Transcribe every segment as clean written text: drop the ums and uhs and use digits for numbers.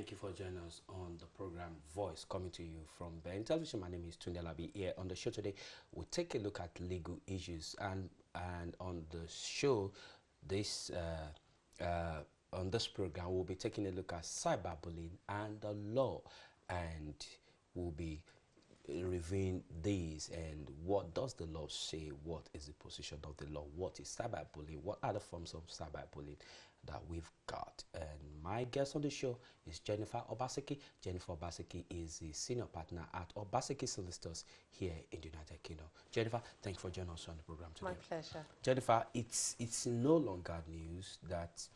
thank you for joining us on the program Voice, coming to you from Ben Television. My name is Tunde Labi. Here on the show today, we'll take a look at legal issues, and on the show, on this program, we'll be taking a look at cyberbullying and the law, and we'll be reviewing these and what does the law say, what is the position of the law, what is cyberbullying, what are the forms of cyberbullying that we've got. And my guest on the show is Jennifer Obaseki. Jennifer Obaseki is the senior partner at Obaseki Solicitors here in the United Kingdom. Jennifer, thank you for joining us on the program today. My pleasure. Jennifer, it's no longer news that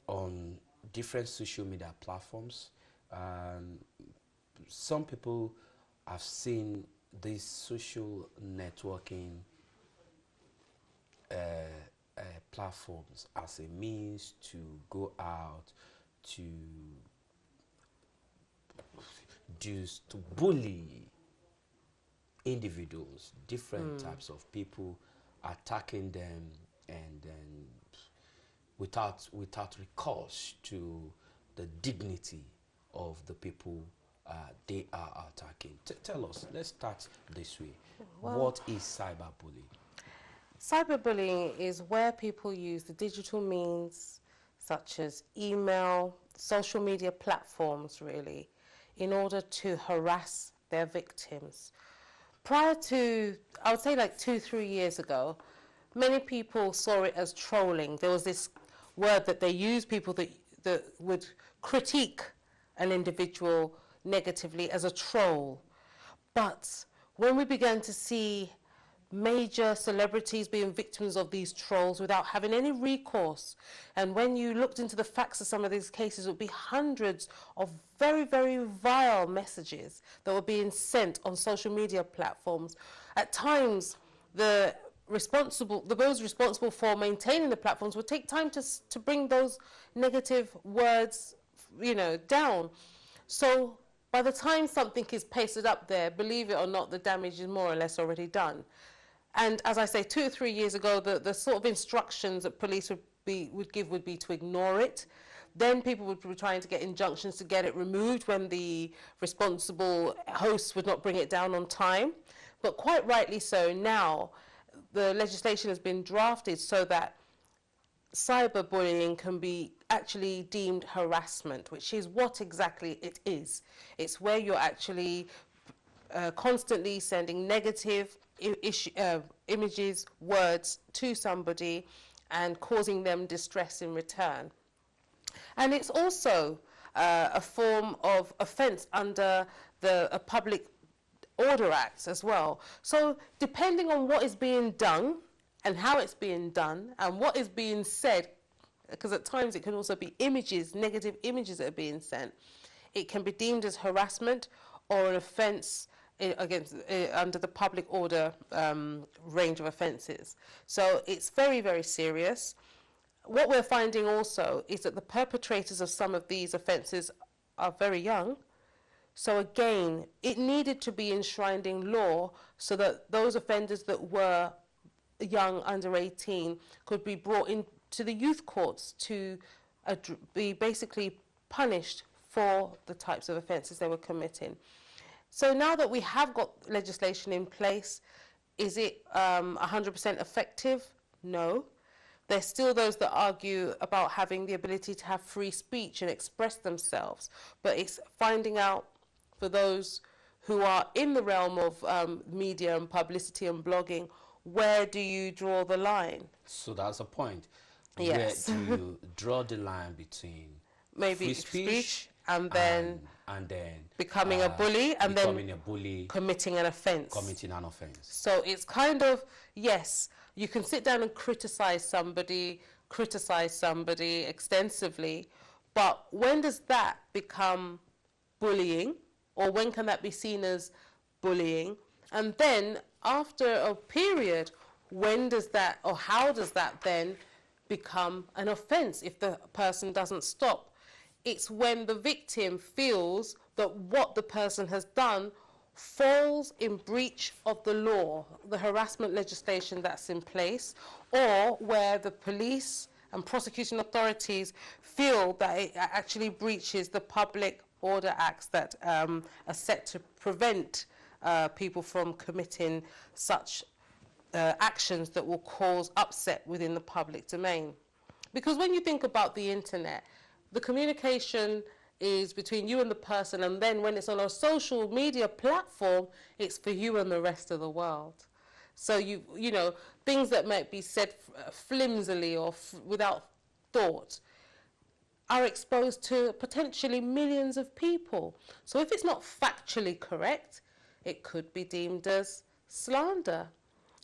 on different social media platforms, some people have seen these social networking platforms as a means to go out to bully individuals, different types of people, attacking them, and then without recourse to the dignity of the people they are attacking. Tell us, let's start this way. Well, what is cyberbullying? Cyberbullying is where people use the digital means such as email, social media platforms really, in order to harass their victims. Prior to, I would say like 2-3 years ago, many people saw it as trolling. There was this word that they used, people that would critique an individual negatively as a troll. But when we began to see major celebrities being victims of these trolls without having any recourse, and when you looked into the facts of some of these cases, it would be hundreds of very, very vile messages that were being sent on social media platforms. At times, those responsible for maintaining the platforms would take time to bring those negative words, down. So by the time something is pasted up there, believe it or not, the damage is more or less already done. And as I say, 2 or 3 years ago, the sort of instructions that police would give would be to ignore it. Then people would be trying to get injunctions to get it removed when the responsible hosts would not bring it down on time. But quite rightly so, now the legislation has been drafted so that cyberbullying can be actually deemed harassment, which is what exactly it is. It's where you're actually constantly sending negative images, words to somebody and causing them distress in return. And it's also a form of offence under the Public Order Act as well. So depending on what is being done and how it's being done and what is being said, because at times it can also be images, negative images that are being sent, it can be deemed as harassment or an offence against under the public order range of offences. So it's very, very serious. What we're finding also is that the perpetrators of some of these offences are very young. So again, it needed to be enshrined in law so that those offenders that were young, under 18, could be brought into the youth courts to be basically punished for the types of offences they were committing. So now that we have got legislation in place, is it 100% effective? No. There's still those that argue about having the ability to have free speech and express themselves, but it's finding out for those who are in the realm of media and publicity and blogging, where do you draw the line? So that's a point. Yes. Where do you draw the line between maybe free speech and then becoming a bully and then committing an offence? So it's kind of, yes, you can sit down and criticize somebody extensively, but when does that become bullying, or when can that be seen as bullying? And then after a period, when does that, or how does that then become an offence if the person doesn't stop? It's when the victim feels that what the person has done falls in breach of the law, the harassment legislation that's in place, or where the police and prosecuting authorities feel that it actually breaches the Public Order Acts that are set to prevent people from committing such actions that will cause upset within the public domain. Because when you think about the internet, the communication is between you and the person, and then when it's on a social media platform, it's for you and the rest of the world. So you know, things that might be said flimsily or without thought are exposed to potentially millions of people. So if it's not factually correct, it could be deemed as slander.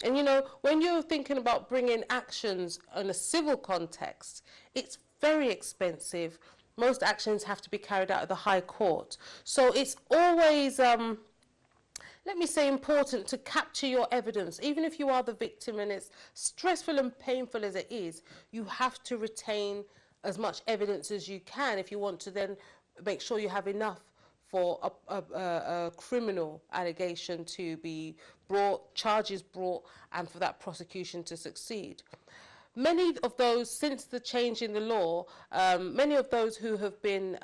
And you know, when you're thinking about bringing actions in a civil context, it's very expensive. Most actions have to be carried out at the High Court. So it's always, let me say, important to capture your evidence. Even if you are the victim and it's stressful and painful as it is, you have to retain as much evidence as you can if you want to then make sure you have enough for a criminal allegation to be brought, charges brought, and for that prosecution to succeed. Many of those, since the change in the law, many of those who have been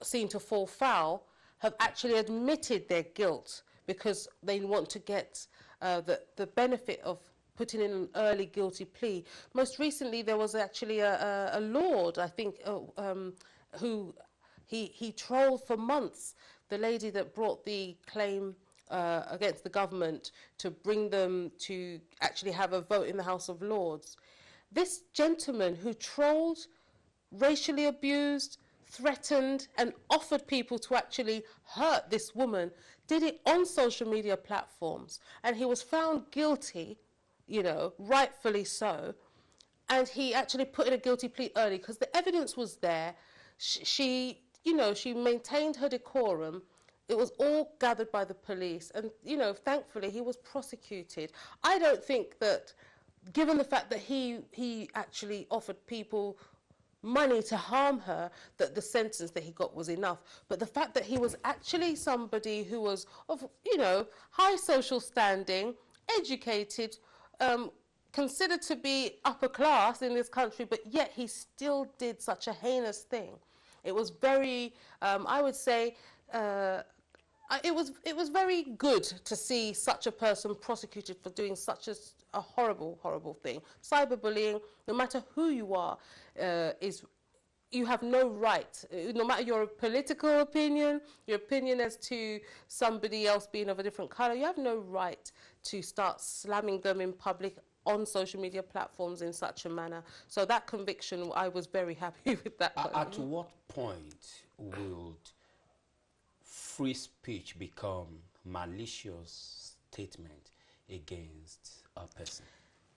seen to fall foul have actually admitted their guilt because they want to get the benefit of putting in an early guilty plea. Most recently, there was actually a lord, I think, who he trolled for months the lady that brought the claim against the government to bring them to actually have a vote in the House of Lords. This gentleman who trolled, racially abused, threatened and offered people to actually hurt this woman did it on social media platforms, and he was found guilty, you know, rightfully so, and he actually put in a guilty plea early because the evidence was there. She you know, she maintained her decorum. It was all gathered by the police, and, you know, thankfully he was prosecuted. I don't think that, given the fact that he actually offered people money to harm her, that the sentence that he got was enough. But the fact that he was actually somebody who was of, you know, high social standing, educated, considered to be upper class in this country, but yet he still did such a heinous thing. It was very, I would say, it was very good to see such a person prosecuted for doing such a horrible, horrible thing. Cyberbullying, no matter who you are, you have no right, no matter your political opinion, your opinion as to somebody else being of a different colour, you have no right to start slamming them in public on social media platforms in such a manner. So that conviction, I was very happy with that. At what point would free speech become malicious statement against a person?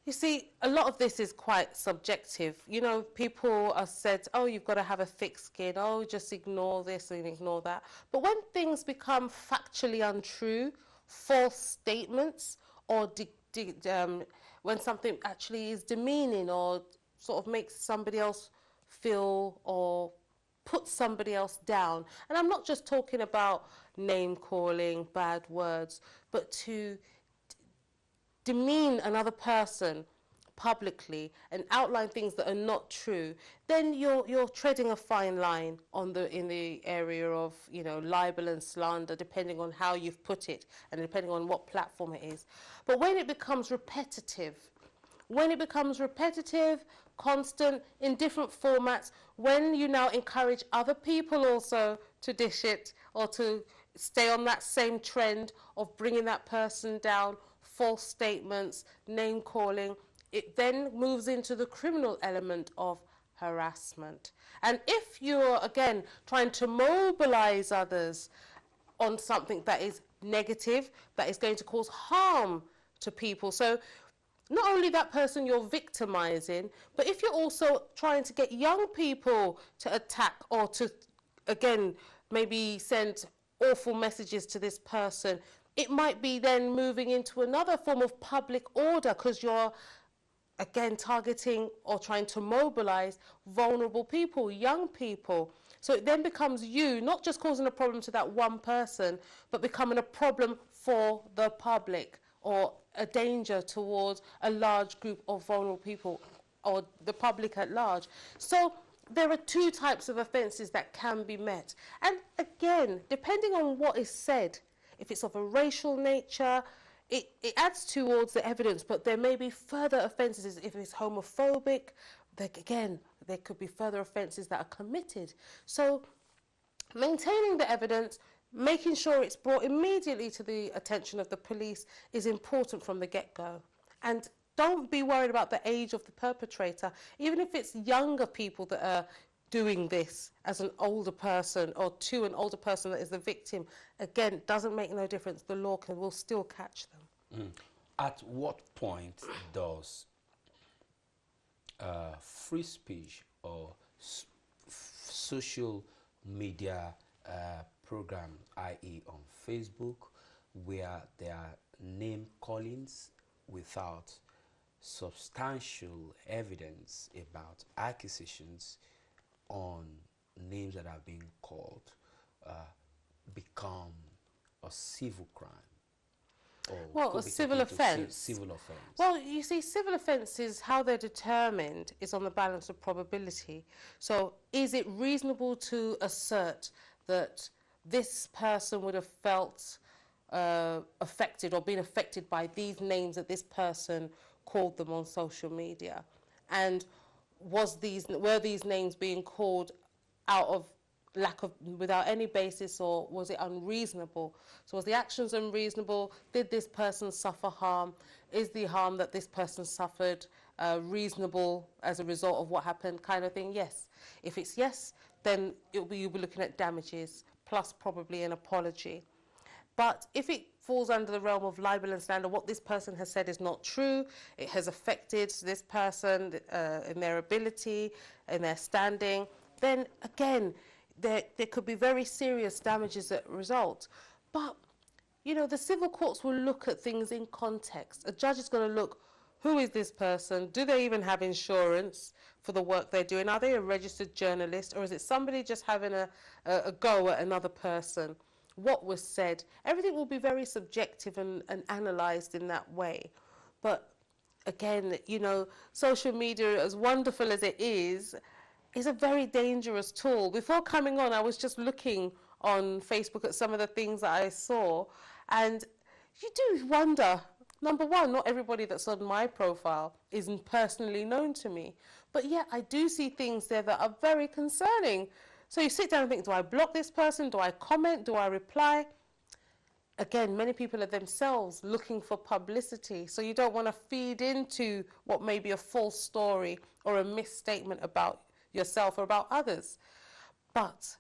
You see, a lot of this is quite subjective. You know, people are said, oh, you've got to have a thick skin, oh, just ignore this and ignore that. But when things become factually untrue, false statements, or when something actually is demeaning or sort of makes somebody else feel or put somebody else down, and I'm not just talking about name calling, bad words, but to demean another person publicly and outline things that are not true, then you're treading a fine line in the area of, you know, libel and slander, depending on how you've put it and depending on what platform it is. But when it becomes repetitive, constant, in different formats, when you now encourage other people also to dish it or to stay on that same trend of bringing that person down, false statements, name calling, it then moves into the criminal element of harassment. And if you're, again, trying to mobilize others on something that is negative, that is going to cause harm to people, so not only that person you're victimizing, but if you're also trying to get young people to attack or to, again, maybe send awful messages to this person, it might be then moving into another form of public order because you're, again, targeting or trying to mobilize vulnerable people, young people. So it then becomes you not just causing a problem to that one person, but becoming a problem for the public or a danger towards a large group of vulnerable people. or the public at large. So there are two types of offences that can be met. And again, depending on what is said, if it's of a racial nature, it adds towards the evidence, but there may be further offences if it's homophobic. Again, there could be further offences that are committed. So maintaining the evidence, making sure it's brought immediately to the attention of the police is important from the get-go. And don't be worried about the age of the perpetrator. Even if it's younger people that are doing this as an older person or to an older person that is the victim, again, it doesn't make no difference. The law will still catch them. At what point does free speech or social media program, i.e. on Facebook, where there are name callings without substantial evidence about accusations on names that are being called, become a civil crime? Well, a civil offence. Civil offence. Well, you see, civil offences, how they're determined is on the balance of probability. So is it reasonable to assert that this person would have felt affected or been affected by these names that this person called them on social media? And were these names being called out of without any basis, or was it unreasonable? So was the actions unreasonable? Did this person suffer harm? Is the harm that this person suffered reasonable as a result of what happened, kind of thing? Yes. If it's yes, then you'll be looking at damages plus probably an apology. But if it falls under the realm of libel and slander, what this person has said is not true, it has affected this person in their ability, in their standing, then again, there could be very serious damages that result. But, you know, the civil courts will look at things in context. A judge is going to look, who is this person? Do they even have insurance for the work they're doing? Are they a registered journalist? Or is it somebody just having a go at another person? What was said? Everything will be very subjective and analysed in that way. But again, you know, social media, as wonderful as it is a very dangerous tool. Before coming on, I was just looking on Facebook at some of the things that I saw, and you do wonder, number one, not everybody that's on my profile isn't personally known to me, but yet I do see things there that are very concerning. So you sit down and think, do I block this person? Do I comment? Do I reply? Again, many people are themselves looking for publicity, so you don't want to feed into what may be a false story or a misstatement about yourself or about others. But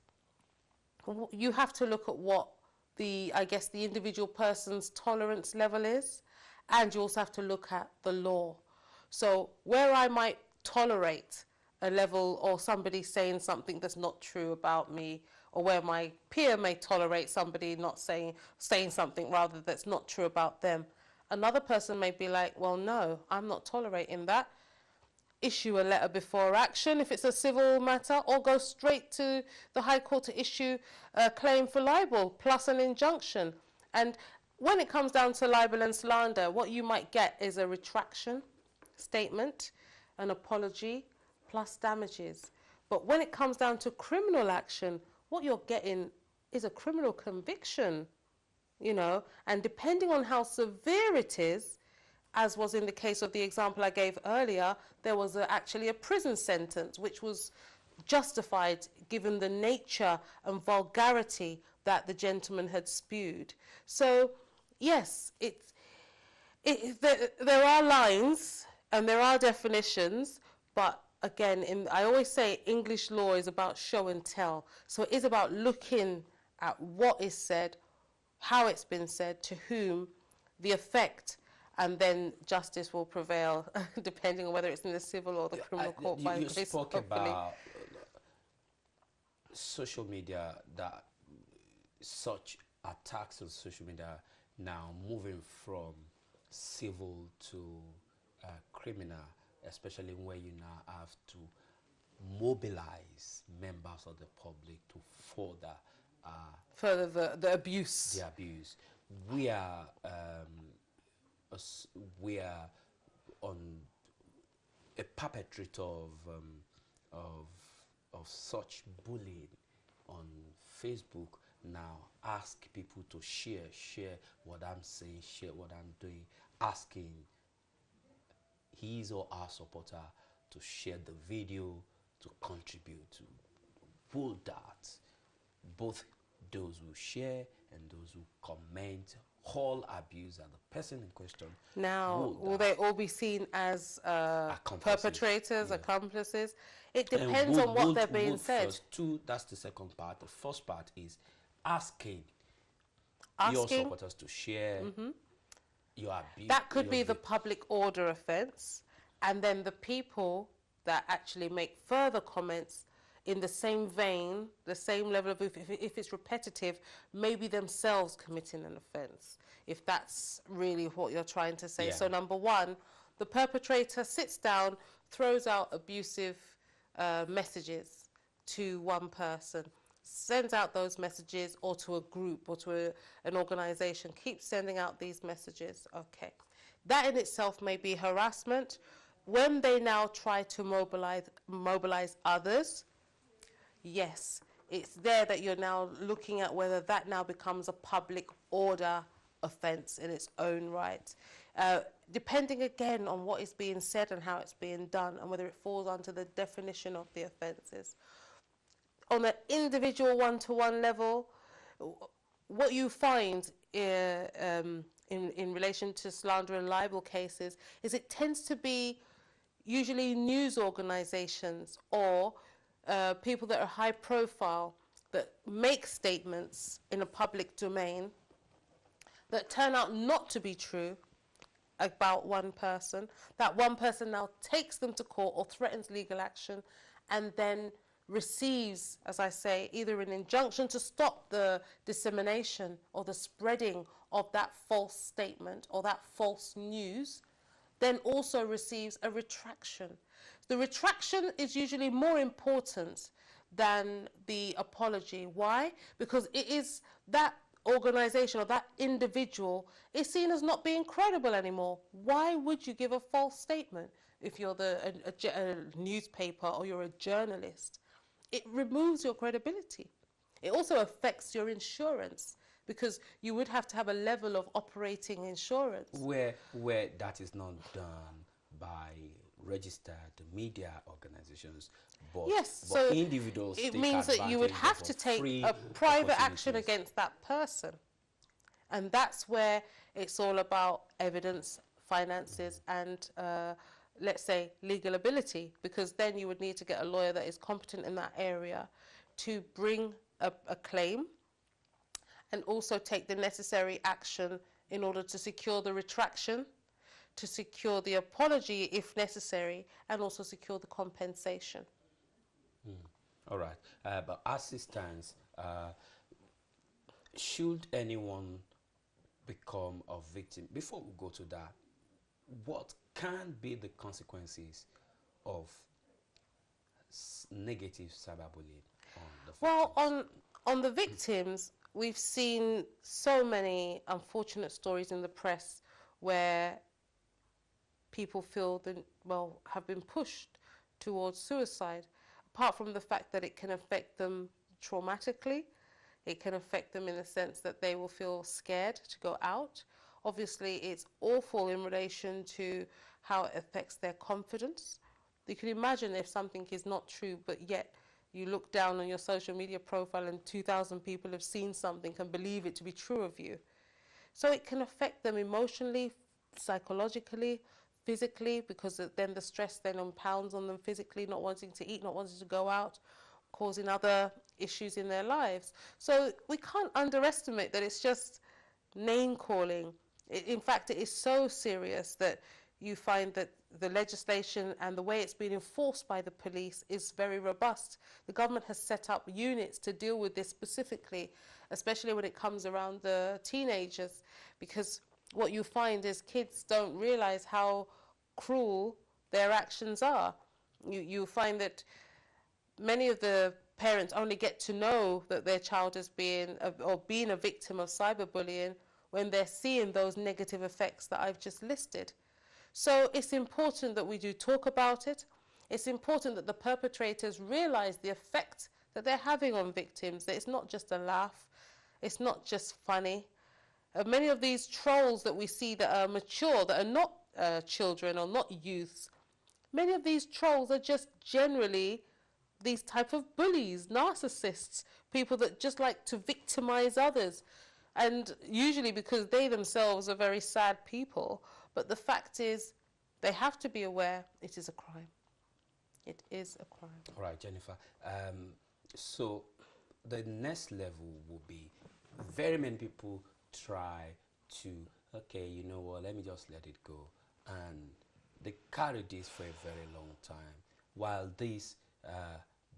you have to look at what the individual person's tolerance level is, and you also have to look at the law. So where I might tolerate a level or somebody saying something that's not true about me, or where my peer may tolerate somebody not saying something rather that's not true about them, another person may be like, well, no, I'm not tolerating that. Issue a letter before action if it's a civil matter, or go straight to the High Court to issue a claim for libel plus an injunction. And when it comes down to libel and slander, what you might get is a retraction statement, an apology, plus damages. But when it comes down to criminal action, what you're getting is a criminal conviction, you know, and depending on how severe it is, as was in the case of the example I gave earlier, there was actually a prison sentence which was justified given the nature and vulgarity that the gentleman had spewed. So, yes, there are lines and there are definitions, but again, I always say English law is about show and tell. So it is about looking at what is said, how it's been said, to whom, the effect, and then justice will prevail, depending on whether it's in the civil or the criminal court. You spoke about social media, that such attacks on social media now moving from civil to criminal, especially when you now have to mobilize members of the public to further the abuse. The abuse. We are on a perpetrator of of such bullying on Facebook now ask people to share what I'm saying, share what I'm doing, asking his or her supporter to share the video, to contribute, to pull that both those who share and those who comment all abuse at the person in question. Now, will they all be seen as Accomplices, perpetrators, yeah. accomplices? It And depends on what they're being said. First, two, that's the second part. The first part is asking your Asking, supporters to share your abuse. that could be the public order offence, and then the people that actually make further comments in the same vein, the same level of, if it's repetitive, maybe themselves committing an offence, if that's really what you're trying to say. Yeah. So number one, the perpetrator sits down, throws out abusive messages to one person, sends out those messages, or to a group or to an organisation, keeps sending out these messages. Okay, that in itself may be harassment. When they now try to mobilize others, yes, it's there that you're now looking at whether that now becomes a public order offence in its own right. Depending again on what is being said and how it's being done, and whether it falls under the definition of the offences. On an individual one-to-one level, what you find in relation to slander and libel cases is it tends to be usually news organisations or people that are high profile that make statements in a public domain that turn out not to be true about one person. That one person now takes them to court or threatens legal action, and then receives, as I say, either an injunction to stop the dissemination or the spreading of that false statement or that false news, then also receives a retraction. The retraction is usually more important than the apology. Why? Because it is that organisation or that individual is seen as not being credible anymore. Why would you give a false statement if you're a newspaper or you're a journalist? It removes your credibility. It also affects your insurance, because you would have to have a level of operating insurance. Where that is not done by registered media organizations, but, yes, but so individuals it take means that you would advantage have of to take free a private action opportunities. against that person. And that's where it's all about evidence, finances, and let's say legal ability, because then you would need to get a lawyer that is competent in that area to bring a claim, and also take the necessary action in order to secure the retraction, to secure the apology if necessary, and also secure the compensation. All right, but as it stands, should anyone become a victim, before we go to that, what can be the consequences of negative cyberbullying on the victims? Well, on the victims, we've seen so many unfortunate stories in the press where people feel that, well, have been pushed towards suicide. Apart from the fact that it can affect them traumatically, it can affect them in the sense that they will feel scared to go out. Obviously, it's awful in relation to how it affects their confidence. You can imagine if something is not true, but yet you look down on your social media profile and 2,000 people have seen something and believe it to be true of you. So it can affect them emotionally, psychologically, physically, because then the stress then impounds on them physically, not wanting to eat, not wanting to go out, causing other issues in their lives. So we can't underestimate that it's just name calling. In fact, it is so serious that you find that the legislation and the way it's been enforced by the police is very robust. The government has set up units to deal with this specifically, especially when it comes around the teenagers, because what you find is kids don't realize how cruel their actions are. You find that many of the parents only get to know that their child is being a victim of cyberbullying when they're seeing those negative effects that I've just listed. So it's important that we do talk about it. It's important that the perpetrators realize the effect that they're having on victims, that it's not just a laugh, it's not just funny. Many of these trolls that we see that are mature, that are not children or not youths, many of these trolls are just generally these type of bullies, narcissists, people that just like to victimize others. And usually because they themselves are very sad people. But the fact is, they have to be aware it is a crime. It is a crime. All right, Jennifer. So the next level will be very many people try to, okay, you know what, let me just let it go. And they carry this for a very long time, while this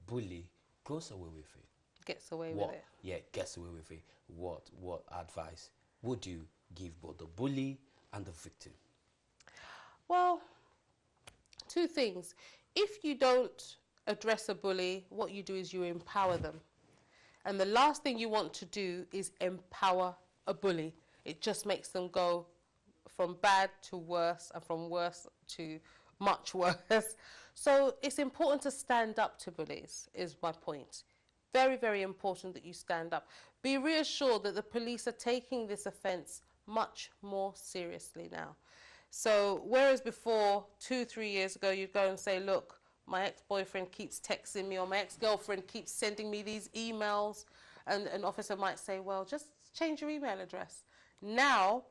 bully goes away with it. Gets away with it. Yeah, gets away with it. What advice would you give both the bully and the victim? Well, two things. If you don't address a bully, what you do is you empower them. And the last thing you want to do is empower a bully. It just makes them go from bad to worse and from worse to much worse. So it's important to stand up to bullies, is my point. Very, very important that you stand up. Be reassured that the police are taking this offence much more seriously now. So whereas before, 2-3 years ago, you'd go and say, look, my ex-boyfriend keeps texting me, or my ex-girlfriend keeps sending me these emails, and an officer might say, well, just change your email address. Now,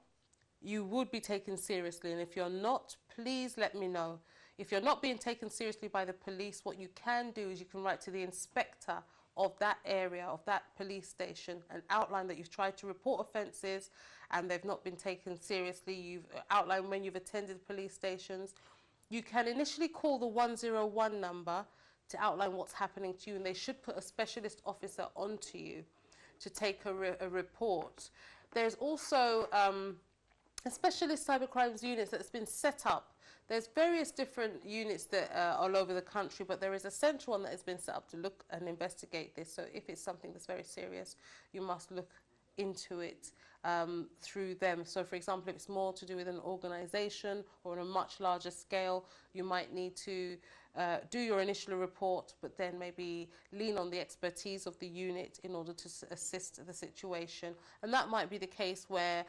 you would be taken seriously, and if you're not, please let me know. If you're not being taken seriously by the police, what you can do is you can write to the inspector of that area, of that police station, and outline that you've tried to report offences and they've not been taken seriously. You've outlined when you've attended police stations. You can initially call the 101 number to outline what's happening to you, and they should put a specialist officer onto you to take a report. There's also a specialist cybercrimes unit that's been set up. There's various different units that are all over the country, but there is a central one that has been set up to look and investigate this. So if it's something that's very serious, you must look into it through them. So for example, if it's more to do with an organisation or on a much larger scale, you might need to do your initial report, but then maybe lean on the expertise of the unit in order to assist the situation. And that might be the case where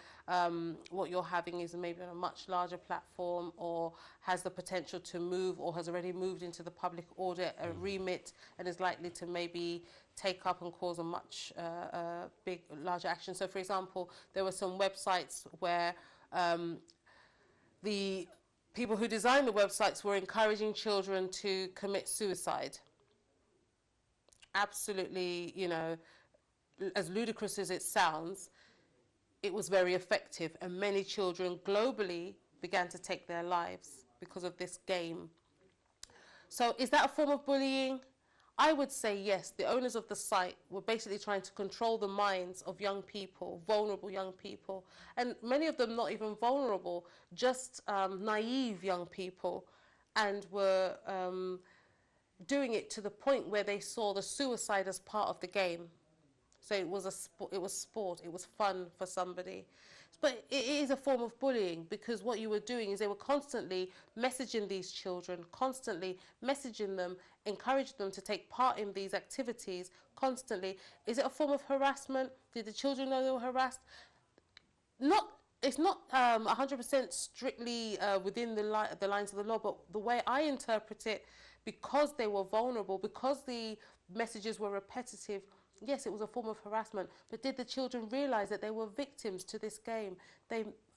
what you're having is maybe on a much larger platform, or has the potential to move, or has already moved into the public order remit, and is likely to maybe take up and cause a much larger action. So for example, there were some websites where the people who designed the websites were encouraging children to commit suicide. Absolutely, you know, as ludicrous as it sounds, it was very effective, and many children globally began to take their lives because of this game. So is that a form of bullying? I would say yes. The owners of the site were basically trying to control the minds of young people, vulnerable young people, and many of them not even vulnerable, just naive young people, and were doing it to the point where they saw the suicide as part of the game. So it was sport, it was fun for somebody. But it is a form of bullying, because what you were doing is they were constantly messaging these children, constantly messaging them, encouraging them to take part in these activities constantly. Is it a form of harassment? Did the children know they were harassed? It's not 100% strictly within the lines of the law, but the way I interpret it, because they were vulnerable, because the messages were repetitive, yes, it was a form of harassment, but did the children realise that they were victims to this game?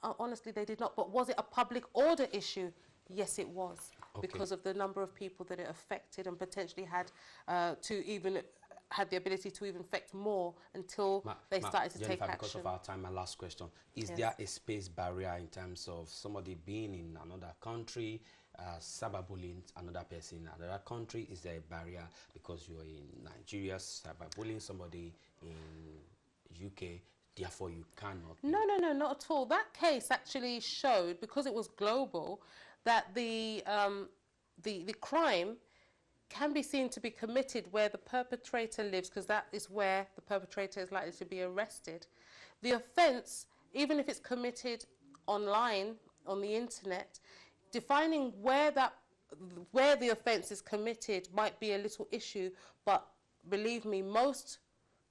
Honestly, they did not. But was it a public order issue? Yes, it was, because of the number of people that it affected, and potentially had the ability to even affect more until they started to Jennifer, take action. because of our time, my last question. Is there a space barrier in terms of somebody being in another country, cyberbullying another person in another country? Is there a barrier because you're in Nigeria, cyberbullying somebody in UK, therefore you cannot? No, not at all. That case actually showed, because it was global, that the crime can be seen to be committed where the perpetrator lives, because that is where the perpetrator is likely to be arrested. The offence, even if it's committed online, on the internet, defining where the offence is committed might be a little issue, but believe me, most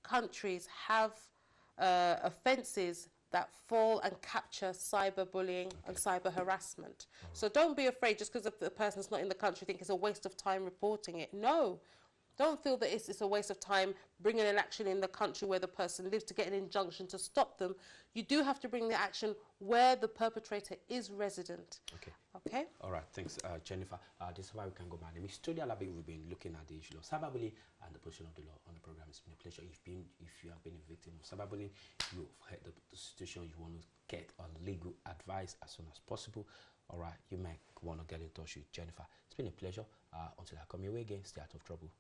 countries have offences that fall and capture cyberbullying and cyber harassment. So don't be afraid just because the person's not in the country, think it's a waste of time reporting it. No. Don't feel that it's a waste of time bringing an action in the country where the person lives to get an injunction to stop them. You do have to bring the action where the perpetrator is resident. Okay. Okay? All right, thanks, Jennifer. This is why we can go. My name is Tony Alabi. We've been looking at the issue of cyberbullying and the position of the law on the program. It's been a pleasure. If you have been a victim of cyberbullying, you've heard the situation, you want to get on legal advice as soon as possible. All right, you might want to get in touch with Jennifer. It's been a pleasure. Until I come your way again, stay out of trouble.